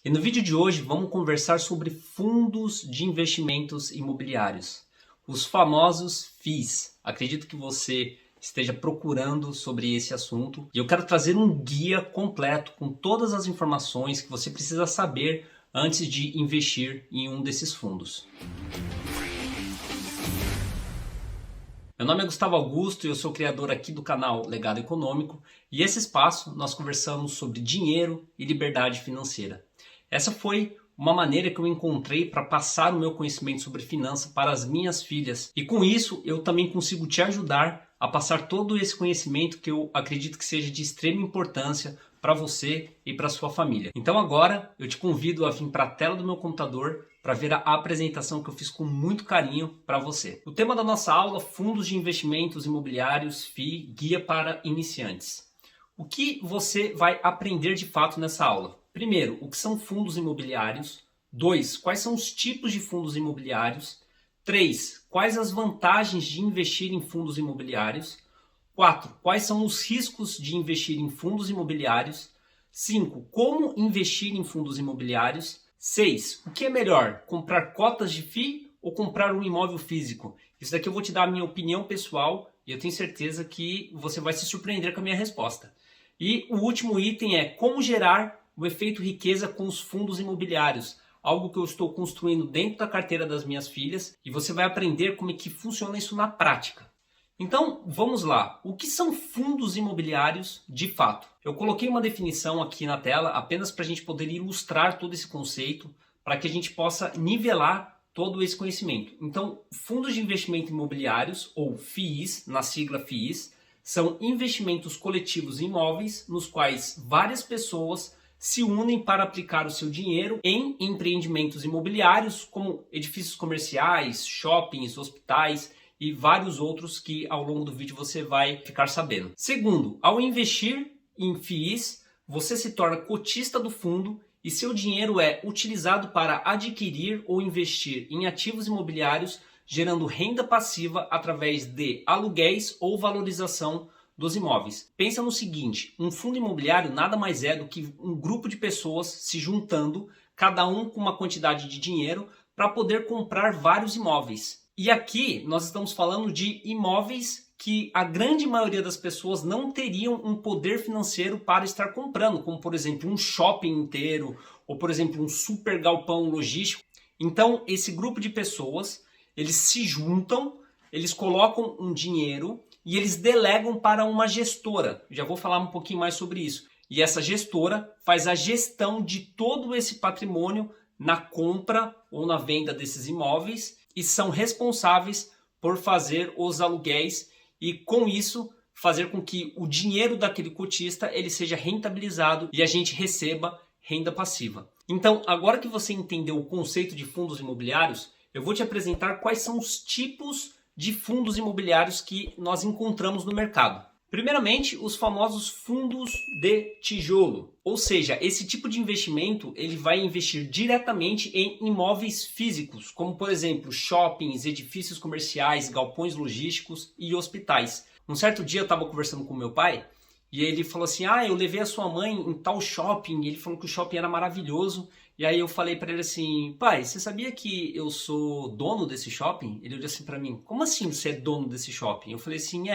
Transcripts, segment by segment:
E no vídeo de hoje vamos conversar sobre fundos de investimentos imobiliários, os famosos FIIs. Acredito que você esteja procurando sobre esse assunto e eu quero trazer um guia completo com todas as informações que você precisa saber antes de investir em um desses fundos. Meu nome é Gustavo Augusto e eu sou criador aqui do canal Legado Econômico, e esse espaço nós conversamos sobre dinheiro e liberdade financeira. Essa foi uma maneira que eu encontrei para passar o meu conhecimento sobre finanças para as minhas filhas, e com isso eu também consigo te ajudar a passar todo esse conhecimento que eu acredito que seja de extrema importância para você e para sua família. Então agora eu te convido a vir para a tela do meu computador para ver a apresentação que eu fiz com muito carinho para você. O tema da nossa aula: fundos de investimentos imobiliários, FII, guia para iniciantes. O que você vai aprender de fato nessa aula? Primeiro, o que são fundos imobiliários. 2, quais são os tipos de fundos imobiliários. 3, quais as vantagens de investir em fundos imobiliários. 4, quais são os riscos de investir em fundos imobiliários. 5, como investir em fundos imobiliários. 6, o que é melhor, comprar cotas de FII ou comprar um imóvel físico? Isso daqui eu vou te dar a minha opinião pessoal e eu tenho certeza que você vai se surpreender com a minha resposta. E o último item é como gerar o efeito riqueza com os fundos imobiliários, algo que eu estou construindo dentro da carteira das minhas filhas, e você vai aprender como é que funciona isso na prática. Então, vamos lá. O que são fundos imobiliários de fato? Eu coloquei uma definição aqui na tela apenas para a gente poder ilustrar todo esse conceito, para que a gente possa nivelar todo esse conhecimento. Então, fundos de investimento imobiliários, ou FIIs, na sigla FIIs, são investimentos coletivos em imóveis nos quais várias pessoas se unem para aplicar o seu dinheiro em empreendimentos imobiliários, como edifícios comerciais, shoppings, hospitais e vários outros que ao longo do vídeo você vai ficar sabendo. Segundo, ao investir em FIIs, você se torna cotista do fundo e seu dinheiro é utilizado para adquirir ou investir em ativos imobiliários, gerando renda passiva através de aluguéis ou valorização dos imóveis. Pensa no seguinte: um fundo imobiliário nada mais é do que um grupo de pessoas se juntando, cada um com uma quantidade de dinheiro, para poder comprar vários imóveis. E aqui nós estamos falando de imóveis que a grande maioria das pessoas não teriam um poder financeiro para estar comprando, como por exemplo um shopping inteiro, ou por exemplo um super galpão logístico. Então esse grupo de pessoas, eles se juntam, eles colocam um dinheiro e eles delegam para uma gestora. Já vou falar um pouquinho mais sobre isso. E essa gestora faz a gestão de todo esse patrimônio na compra ou na venda desses imóveis e são responsáveis por fazer os aluguéis e, com isso, fazer com que o dinheiro daquele cotista ele seja rentabilizado e a gente receba renda passiva. Então, agora que você entendeu o conceito de fundos imobiliários, eu vou te apresentar quais são os tipos de fundos imobiliários que nós encontramos no mercado. Primeiramente, os famosos fundos de tijolo, ou seja, esse tipo de investimento ele vai investir diretamente em imóveis físicos, como por exemplo shoppings, edifícios comerciais, galpões logísticos e hospitais. Um certo dia eu estava conversando com meu pai e ele falou assim: eu levei a sua mãe em tal shopping, e ele falou que o shopping era maravilhoso. E aí eu falei para ele assim: pai, você sabia que eu sou dono desse shopping? Ele olhou assim para mim: como assim você é dono desse shopping? Eu falei assim: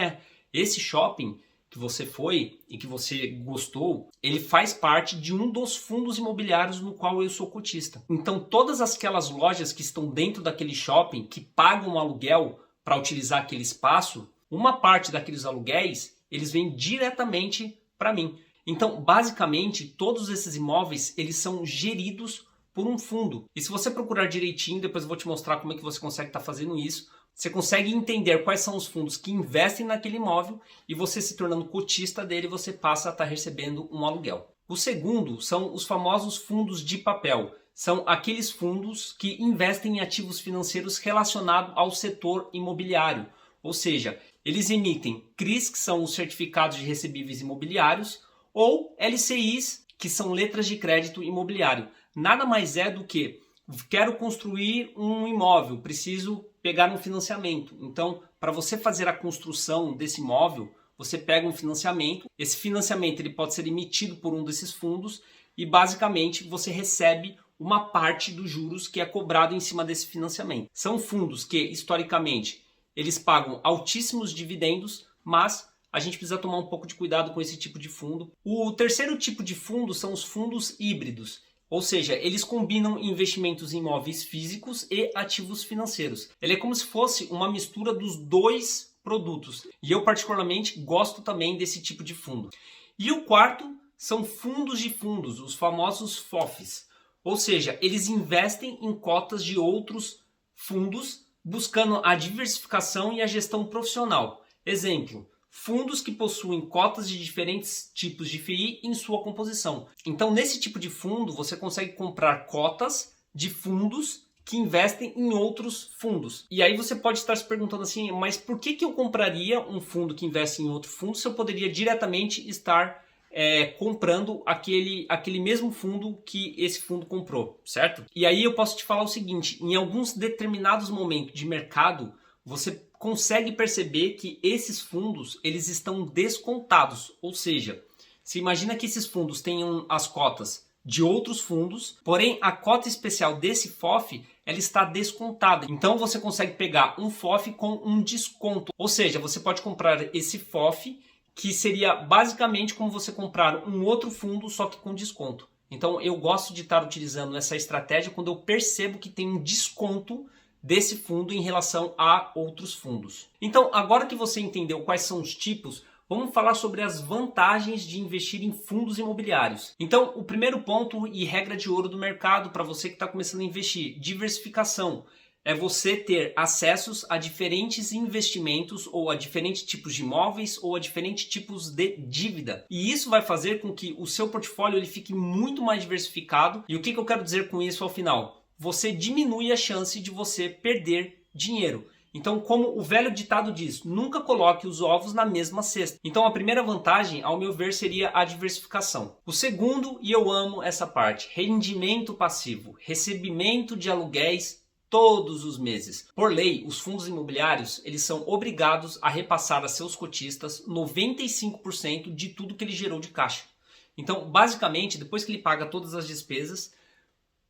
esse shopping que você foi e que você gostou, ele faz parte de um dos fundos imobiliários no qual eu sou cotista. Então todas aquelas lojas que estão dentro daquele shopping, que pagam um aluguel para utilizar aquele espaço, uma parte daqueles aluguéis, eles vêm diretamente para mim. Então, basicamente, todos esses imóveis, eles são geridos por um fundo. E se você procurar direitinho, depois eu vou te mostrar como é que você consegue estar fazendo isso, você consegue entender quais são os fundos que investem naquele imóvel e você se tornando cotista dele, você passa a estar recebendo um aluguel. O segundo são os famosos fundos de papel. São aqueles fundos que investem em ativos financeiros relacionados ao setor imobiliário. Ou seja, eles emitem CRIs, que são os certificados de recebíveis imobiliários, ou LCIs, que são letras de crédito imobiliário. Nada mais é do que: quero construir um imóvel, preciso pegar um financiamento. Então, para você fazer a construção desse imóvel, você pega um financiamento. Esse financiamento ele pode ser emitido por um desses fundos e basicamente você recebe uma parte dos juros que é cobrado em cima desse financiamento. São fundos que, historicamente, eles pagam altíssimos dividendos, mas a gente precisa tomar um pouco de cuidado com esse tipo de fundo. O terceiro tipo de fundo são os fundos híbridos, ou seja, eles combinam investimentos em imóveis físicos e ativos financeiros. Ele é como se fosse uma mistura dos dois produtos, e eu particularmente gosto também desse tipo de fundo. E o quarto são fundos de fundos, os famosos FOFs, ou seja, eles investem em cotas de outros fundos, buscando a diversificação e a gestão profissional. Exemplo, fundos que possuem cotas de diferentes tipos de FII em sua composição. Então, nesse tipo de fundo, você consegue comprar cotas de fundos que investem em outros fundos. E aí você pode estar se perguntando assim, mas por que eu compraria um fundo que investe em outro fundo se eu poderia diretamente estar comprando aquele mesmo fundo que esse fundo comprou, certo? E aí eu posso te falar o seguinte, em alguns determinados momentos de mercado, você consegue perceber que esses fundos eles estão descontados, ou seja, se imagina que esses fundos tenham as cotas de outros fundos, porém a cota especial desse FOF ela está descontada. Então você consegue pegar um FOF com um desconto, ou seja, você pode comprar esse FOF que seria basicamente como você comprar um outro fundo só que com desconto. Então eu gosto de estar utilizando essa estratégia quando eu percebo que tem um desconto desse fundo em relação a outros fundos. Então, agora que você entendeu quais são os tipos, vamos falar sobre as vantagens de investir em fundos imobiliários. Então, o primeiro ponto e regra de ouro do mercado para você que está começando a investir, diversificação. É você ter acessos a diferentes investimentos ou a diferentes tipos de imóveis ou a diferentes tipos de dívida. E isso vai fazer com que o seu portfólio ele fique muito mais diversificado. E o que eu quero dizer com isso ao final? Você diminui a chance de você perder dinheiro. Então, como o velho ditado diz, nunca coloque os ovos na mesma cesta. Então, a primeira vantagem, ao meu ver, seria a diversificação. O segundo, e eu amo essa parte, rendimento passivo, recebimento de aluguéis todos os meses. Por lei, os fundos imobiliários, eles são obrigados a repassar a seus cotistas 95% de tudo que ele gerou de caixa. Então, basicamente, depois que ele paga todas as despesas,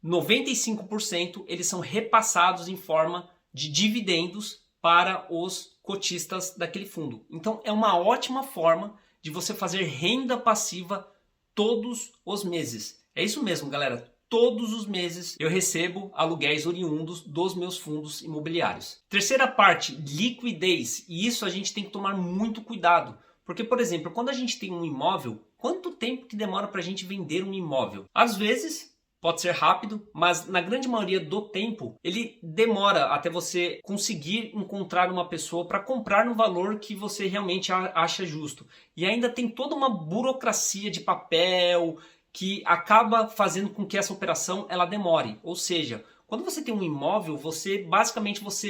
95% eles são repassados em forma de dividendos para os cotistas daquele fundo. Então é uma ótima forma de você fazer renda passiva todos os meses. É isso mesmo, galera. Todos os meses eu recebo aluguéis oriundos dos meus fundos imobiliários. Terceira parte, liquidez. E isso a gente tem que tomar muito cuidado. Porque, por exemplo, quando a gente tem um imóvel, quanto tempo que demora para a gente vender um imóvel? Às vezes pode ser rápido, mas na grande maioria do tempo ele demora até você conseguir encontrar uma pessoa para comprar no valor que você realmente acha justo. E ainda tem toda uma burocracia de papel que acaba fazendo com que essa operação ela demore. Ou seja, quando você tem um imóvel, você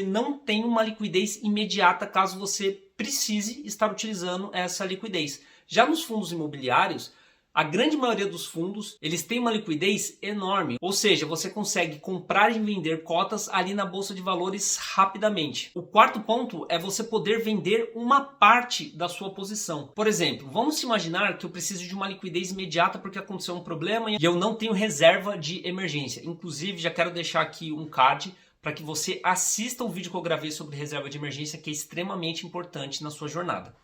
não tem uma liquidez imediata caso você precise estar utilizando essa liquidez. Já nos fundos imobiliários, a grande maioria dos fundos, eles têm uma liquidez enorme, ou seja, você consegue comprar e vender cotas ali na bolsa de valores rapidamente. O quarto ponto é você poder vender uma parte da sua posição. Por exemplo, vamos imaginar que eu preciso de uma liquidez imediata porque aconteceu um problema e eu não tenho reserva de emergência. Inclusive, já quero deixar aqui um card para que você assista o vídeo que eu gravei sobre reserva de emergência, que é extremamente importante na sua jornada.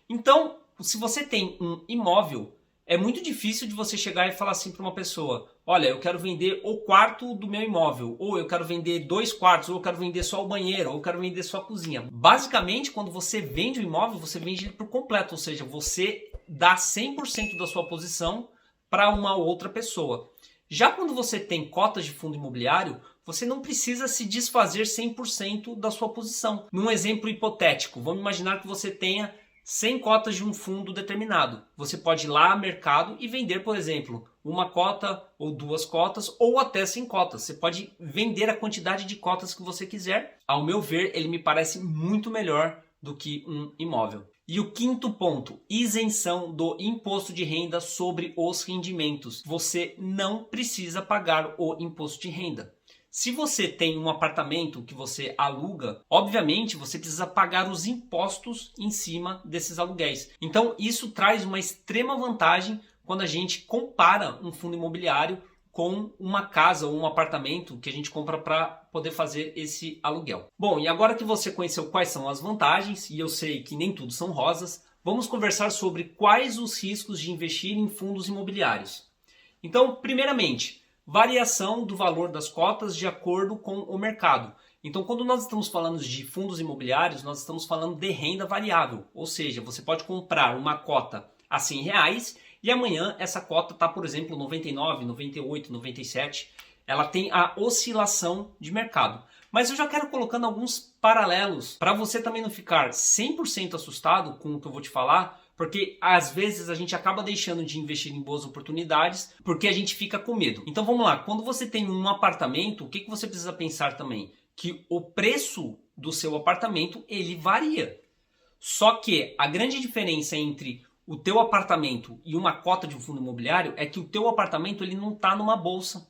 Então, se você tem um imóvel, é muito difícil de você chegar e falar assim para uma pessoa, olha, eu quero vender o quarto do meu imóvel, ou eu quero vender 2 quartos, ou eu quero vender só o banheiro, ou eu quero vender só a cozinha. Basicamente, quando você vende o imóvel, você vende ele por completo, ou seja, você dá 100% da sua posição para uma outra pessoa. Já quando você tem cotas de fundo imobiliário, você não precisa se desfazer 100% da sua posição. Num exemplo hipotético, vamos imaginar que você tenha 100 cotas de um fundo determinado. Você pode ir lá ao mercado e vender, por exemplo, uma cota ou 2 cotas ou até 100 cotas. Você pode vender a quantidade de cotas que você quiser. Ao meu ver, ele me parece muito melhor do que um imóvel. E o quinto ponto, isenção do imposto de renda sobre os rendimentos. Você não precisa pagar o imposto de renda. Se você tem um apartamento que você aluga, obviamente você precisa pagar os impostos em cima desses aluguéis. Então isso traz uma extrema vantagem quando a gente compara um fundo imobiliário com uma casa ou um apartamento que a gente compra para poder fazer esse aluguel. Bom, e agora que você conheceu quais são as vantagens, e eu sei que nem tudo são rosas, vamos conversar sobre quais os riscos de investir em fundos imobiliários. Então, primeiramente, variação do valor das cotas de acordo com o mercado. Então, quando nós estamos falando de fundos imobiliários, nós estamos falando de renda variável, ou seja, você pode comprar uma cota a R$100 e amanhã essa cota está, por exemplo, 99, 98, 97. Ela tem a oscilação de mercado. Mas eu já quero colocando alguns paralelos para você também não ficar 100% assustado com o que eu vou te falar, porque às vezes a gente acaba deixando de investir em boas oportunidades porque a gente fica com medo. Então vamos lá, quando você tem um apartamento, o que você precisa pensar também? Que o preço do seu apartamento ele varia. Só que a grande diferença entre o teu apartamento e uma cota de um fundo imobiliário é que o teu apartamento ele não está numa bolsa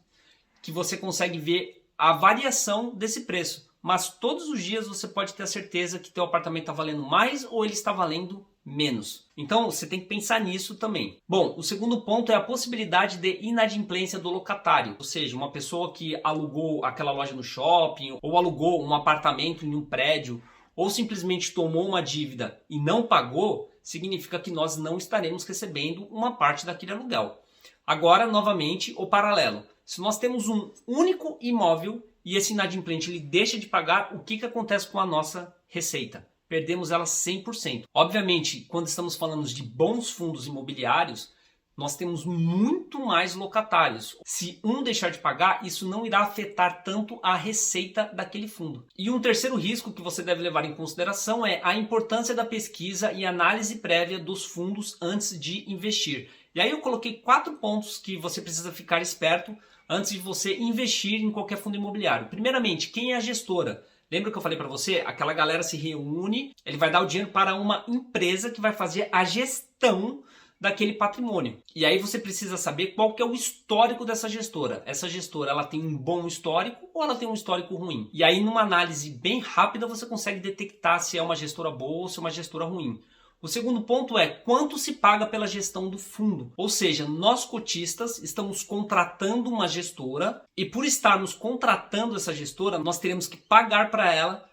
que você consegue ver a variação desse preço. Mas todos os dias você pode ter a certeza que teu apartamento está valendo mais ou ele está valendo menos. Então você tem que pensar nisso também. Bom, o segundo ponto é a possibilidade de inadimplência do locatário. Ou seja, uma pessoa que alugou aquela loja no shopping ou alugou um apartamento em um prédio ou simplesmente tomou uma dívida e não pagou, significa que nós não estaremos recebendo uma parte daquele aluguel. Agora, novamente, o paralelo. Se nós temos um único imóvel e esse inadimplente ele deixa de pagar, o que acontece com a nossa receita? Perdemos ela 100%. Obviamente, quando estamos falando de bons fundos imobiliários, nós temos muito mais locatários. Se um deixar de pagar, isso não irá afetar tanto a receita daquele fundo. E um terceiro risco que você deve levar em consideração é a importância da pesquisa e análise prévia dos fundos antes de investir. E aí eu coloquei 4 pontos que você precisa ficar esperto antes de você investir em qualquer fundo imobiliário. Primeiramente, quem é a gestora? Lembra que eu falei para você? Aquela galera se reúne, ele vai dar o dinheiro para uma empresa que vai fazer a gestão daquele patrimônio. E aí você precisa saber qual que é o histórico dessa gestora. Essa gestora, ela tem um bom histórico ou ela tem um histórico ruim? E aí numa análise bem rápida você consegue detectar se é uma gestora boa ou se é uma gestora ruim. O segundo ponto é quanto se paga pela gestão do fundo. Ou seja, nós cotistas estamos contratando uma gestora e por estarmos contratando essa gestora, nós teremos que pagar para ela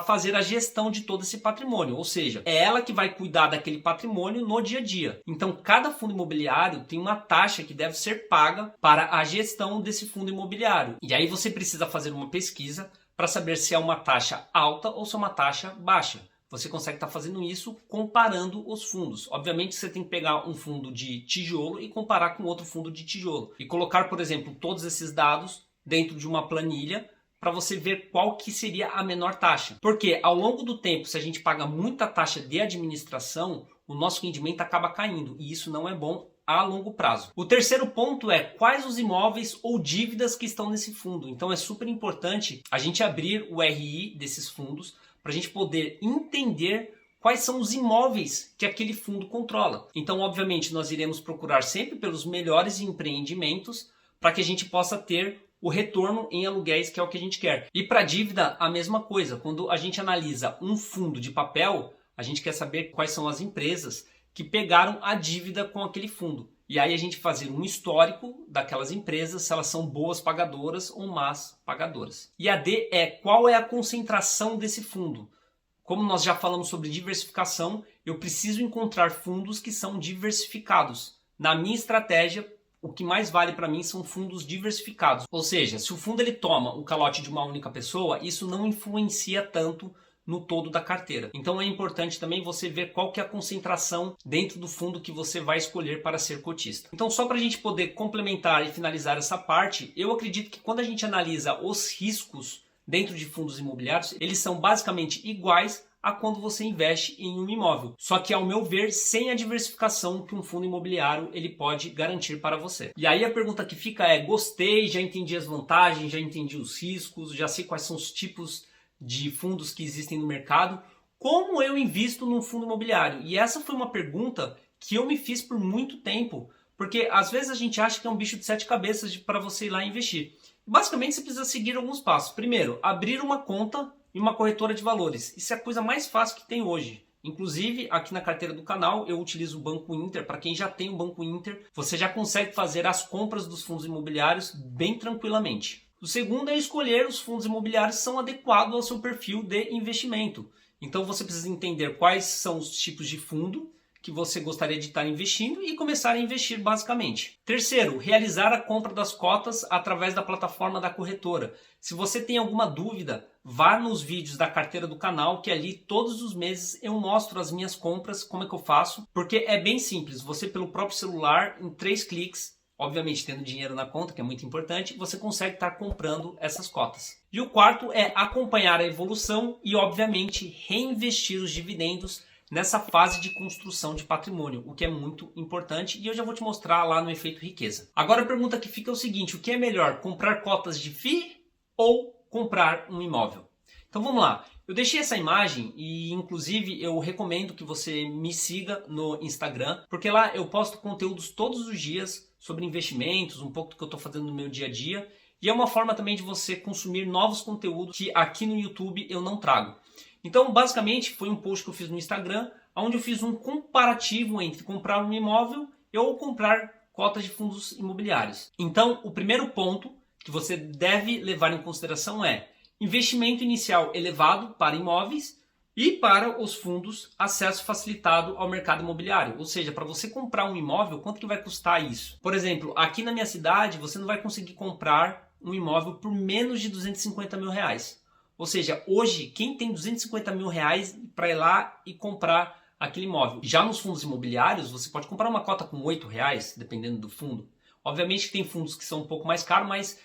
fazer a gestão de todo esse patrimônio. Ou seja, é ela que vai cuidar daquele patrimônio no dia a dia. Então, cada fundo imobiliário tem uma taxa que deve ser paga para a gestão desse fundo imobiliário. E aí você precisa fazer uma pesquisa para saber se é uma taxa alta ou se é uma taxa baixa. Você consegue estar fazendo isso comparando os fundos. Obviamente você tem que pegar um fundo de tijolo e comparar com outro fundo de tijolo. E colocar, por exemplo, todos esses dados dentro de uma planilha para você ver qual que seria a menor taxa. Porque ao longo do tempo, se a gente paga muita taxa de administração, o nosso rendimento acaba caindo. E isso não é bom a longo prazo. O terceiro ponto é quais os imóveis ou dívidas que estão nesse fundo. Então é super importante a gente abrir o RI desses fundos para a gente poder entender quais são os imóveis que aquele fundo controla. Então, obviamente, nós iremos procurar sempre pelos melhores empreendimentos para que a gente possa ter o retorno em aluguéis, que é o que a gente quer. E para dívida, a mesma coisa. Quando a gente analisa um fundo de papel, a gente quer saber quais são as empresas que pegaram a dívida com aquele fundo. E aí a gente fazer um histórico daquelas empresas, se elas são boas pagadoras ou más pagadoras. E a D é qual é a concentração desse fundo. Como nós já falamos sobre diversificação, eu preciso encontrar fundos que são diversificados. Na minha estratégia, o que mais vale para mim são fundos diversificados. Ou seja, se o fundo ele toma o calote de uma única pessoa, isso não influencia tanto no todo da carteira. Então é importante também você ver qual que é a concentração dentro do fundo que você vai escolher para ser cotista. Então só para a gente poder complementar e finalizar essa parte, eu acredito que quando a gente analisa os riscos dentro de fundos imobiliários, eles são basicamente iguais a quando você investe em um imóvel. Só que, ao meu ver, sem a diversificação que um fundo imobiliário ele pode garantir para você. E aí a pergunta que fica é, gostei, já entendi as vantagens, já entendi os riscos, já sei quais são os tipos de fundos que existem no mercado, como eu invisto num fundo imobiliário? E essa foi uma pergunta que eu me fiz por muito tempo, porque às vezes a gente acha que é um bicho de 7 cabeças para você ir lá investir. Basicamente você precisa seguir alguns passos. Primeiro, abrir uma conta em uma corretora de valores. Isso é a coisa mais fácil que tem hoje. Inclusive, aqui na carteira do canal, eu utilizo o Banco Inter. Para quem já tem o Banco Inter, você já consegue fazer as compras dos fundos imobiliários bem tranquilamente. O segundo é escolher os fundos imobiliários que são adequados ao seu perfil de investimento. Então, você precisa entender quais são os tipos de fundo que você gostaria de estar investindo e começar a investir basicamente. Terceiro, realizar a compra das cotas através da plataforma da corretora. Se você tem alguma dúvida, vá nos vídeos da carteira do canal, que ali todos os meses eu mostro as minhas compras, como é que eu faço, porque é bem simples. Você pelo próprio celular, em 3 cliques, obviamente tendo dinheiro na conta, que é muito importante, você consegue estar comprando essas cotas. E o quarto é acompanhar a evolução e, obviamente, reinvestir os dividendos nessa fase de construção de patrimônio, o que é muito importante e eu já vou te mostrar lá no Efeito Riqueza. Agora a pergunta que fica é o seguinte: o que é melhor, comprar cotas de FII ou comprar um imóvel? Então vamos lá. Eu deixei essa imagem e inclusive eu recomendo que você me siga no Instagram, porque lá eu posto conteúdos todos os dias sobre investimentos, um pouco do que eu estou fazendo no meu dia a dia, e é uma forma também de você consumir novos conteúdos que aqui no YouTube eu não trago. Então, basicamente, foi um post que eu fiz no Instagram, onde eu fiz um comparativo entre comprar um imóvel ou comprar cotas de fundos imobiliários. Então, o primeiro ponto que você deve levar em consideração é investimento inicial elevado para imóveis e para os fundos acesso facilitado ao mercado imobiliário. Ou seja, para você comprar um imóvel, quanto que vai custar isso? Por exemplo, aqui na minha cidade, você não vai conseguir comprar um imóvel por menos de 250 mil reais. Ou seja, hoje, quem tem 250 mil reais para ir lá e comprar aquele imóvel? Já nos fundos imobiliários, você pode comprar uma cota com 8 reais, dependendo do fundo. Obviamente que tem fundos que são um pouco mais caros, mas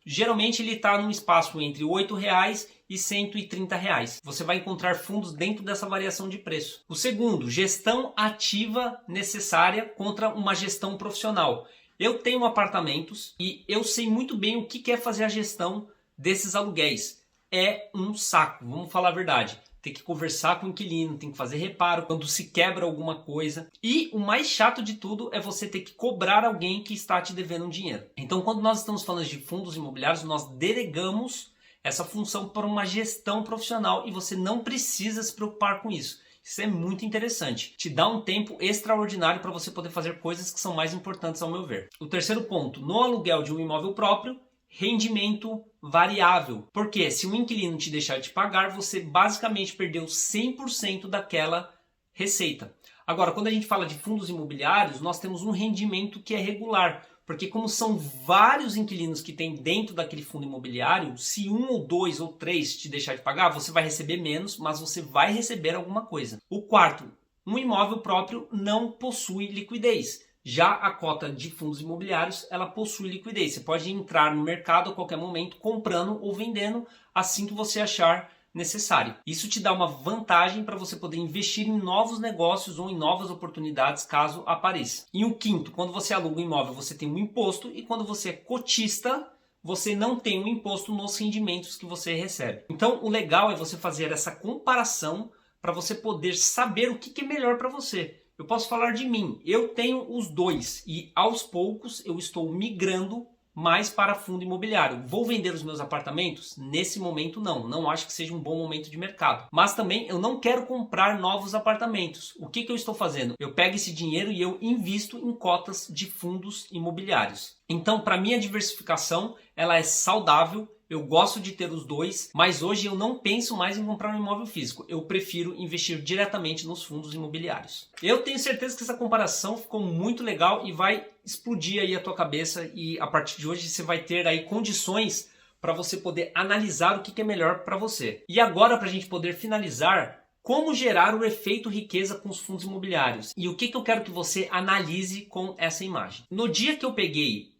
geralmente ele está num espaço entre 8 reais e 130 reais. Você vai encontrar fundos dentro dessa variação de preço. O segundo, gestão ativa necessária contra uma gestão profissional. Eu tenho apartamentos e eu sei muito bem o que é fazer a gestão desses aluguéis. É um saco, vamos falar a verdade. Tem que conversar com o inquilino, tem que fazer reparo quando se quebra alguma coisa. E o mais chato de tudo é você ter que cobrar alguém que está te devendo um dinheiro. Então, quando nós estamos falando de fundos imobiliários, nós delegamos essa função para uma gestão profissional e você não precisa se preocupar com isso. Isso é muito interessante. Te dá um tempo extraordinário para você poder fazer coisas que são mais importantes ao meu ver. O terceiro ponto, no aluguel de um imóvel próprio, rendimento variável. Porque se um inquilino te deixar de pagar, você basicamente perdeu 100% daquela receita. Agora, quando a gente fala de fundos imobiliários, nós temos um rendimento que é regular. Porque como são vários inquilinos que tem dentro daquele fundo imobiliário, se 1 ou 2 ou 3 te deixar de pagar, você vai receber menos, mas você vai receber alguma coisa. O quarto, um imóvel próprio não possui liquidez. Já a cota de fundos imobiliários, ela possui liquidez. Você pode entrar no mercado a qualquer momento, comprando ou vendendo, assim que você achar necessário. Isso te dá uma vantagem para você poder investir em novos negócios ou em novas oportunidades, caso apareça. E o quinto, quando você aluga um imóvel, você tem um imposto, e quando você é cotista, você não tem um imposto nos rendimentos que você recebe. Então, o legal é você fazer essa comparação para você poder saber o que é melhor para você. Eu posso falar de mim, eu tenho os dois e aos poucos eu estou migrando mais para fundo imobiliário. Vou vender os meus apartamentos? Nesse momento não acho que seja um bom momento de mercado. Mas também eu não quero comprar novos apartamentos. O que eu estou fazendo? Eu pego esse dinheiro e eu invisto em cotas de fundos imobiliários. Então, para mim a diversificação ela é saudável. Eu gosto de ter os dois, mas hoje eu não penso mais em comprar um imóvel físico. Eu prefiro investir diretamente nos fundos imobiliários. Eu tenho certeza que essa comparação ficou muito legal e vai explodir aí a tua cabeça, e a partir de hoje você vai ter aí condições para você poder analisar o que é melhor para você. E agora, para a gente poder finalizar, como gerar o efeito riqueza com os fundos imobiliários? E o que eu quero que você analise com essa imagem. No dia que eu peguei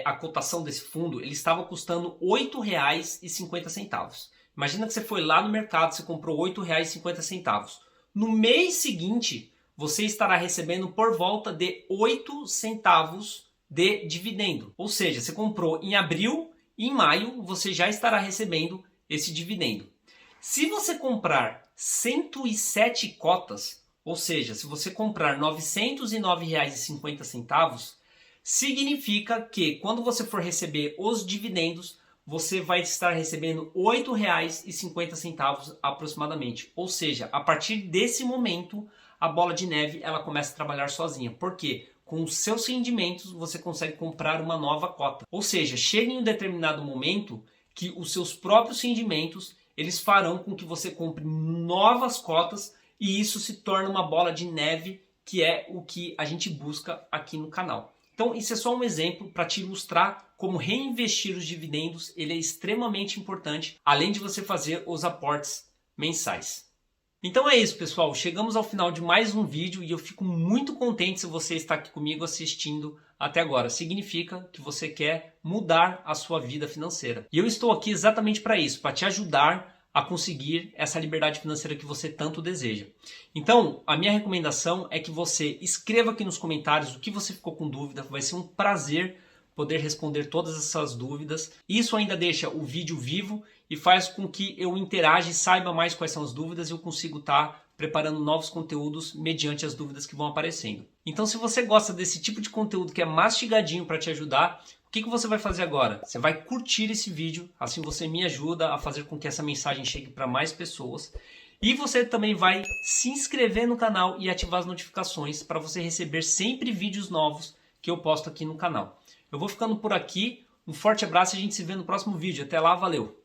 a cotação desse fundo, ele estava custando R$ 8,50. Imagina que você foi lá no mercado, você comprou R$ 8,50. No mês seguinte, você estará recebendo por volta de 8 centavos de dividendo. Ou seja, você comprou em abril e em maio você já estará recebendo esse dividendo. Se você comprar 107 cotas, ou seja, se você comprar R$ 909,50, significa que quando você for receber os dividendos, você vai estar recebendo R$ 8,50 aproximadamente. Ou seja, a partir desse momento, a bola de neve ela começa a trabalhar sozinha. Por quê? Com os seus rendimentos, você consegue comprar uma nova cota. Ou seja, chega em um determinado momento que os seus próprios rendimentos eles farão com que você compre novas cotas e isso se torna uma bola de neve, que é o que a gente busca aqui no canal. Então, isso é só um exemplo para te ilustrar como reinvestir os dividendos ele é extremamente importante, além de você fazer os aportes mensais. Então é isso, pessoal. Chegamos ao final de mais um vídeo e eu fico muito contente se você está aqui comigo assistindo até agora. Significa que você quer mudar a sua vida financeira. E eu estou aqui exatamente para isso, para te ajudar a conseguir essa liberdade financeira que você tanto deseja. Então, a minha recomendação é que você escreva aqui nos comentários o que você ficou com dúvida. Vai ser um prazer poder responder todas essas dúvidas. Isso ainda deixa o vídeo vivo e faz com que eu interaja e saiba mais quais são as dúvidas e eu consigo estar preparando novos conteúdos mediante as dúvidas que vão aparecendo. Então, se você gosta desse tipo de conteúdo que é mastigadinho para te ajudar, o que você vai fazer agora? Você vai curtir esse vídeo, assim você me ajuda a fazer com que essa mensagem chegue para mais pessoas. E você também vai se inscrever no canal e ativar as notificações para você receber sempre vídeos novos que eu posto aqui no canal. Eu vou ficando por aqui, um forte abraço e a gente se vê no próximo vídeo. Até lá, valeu!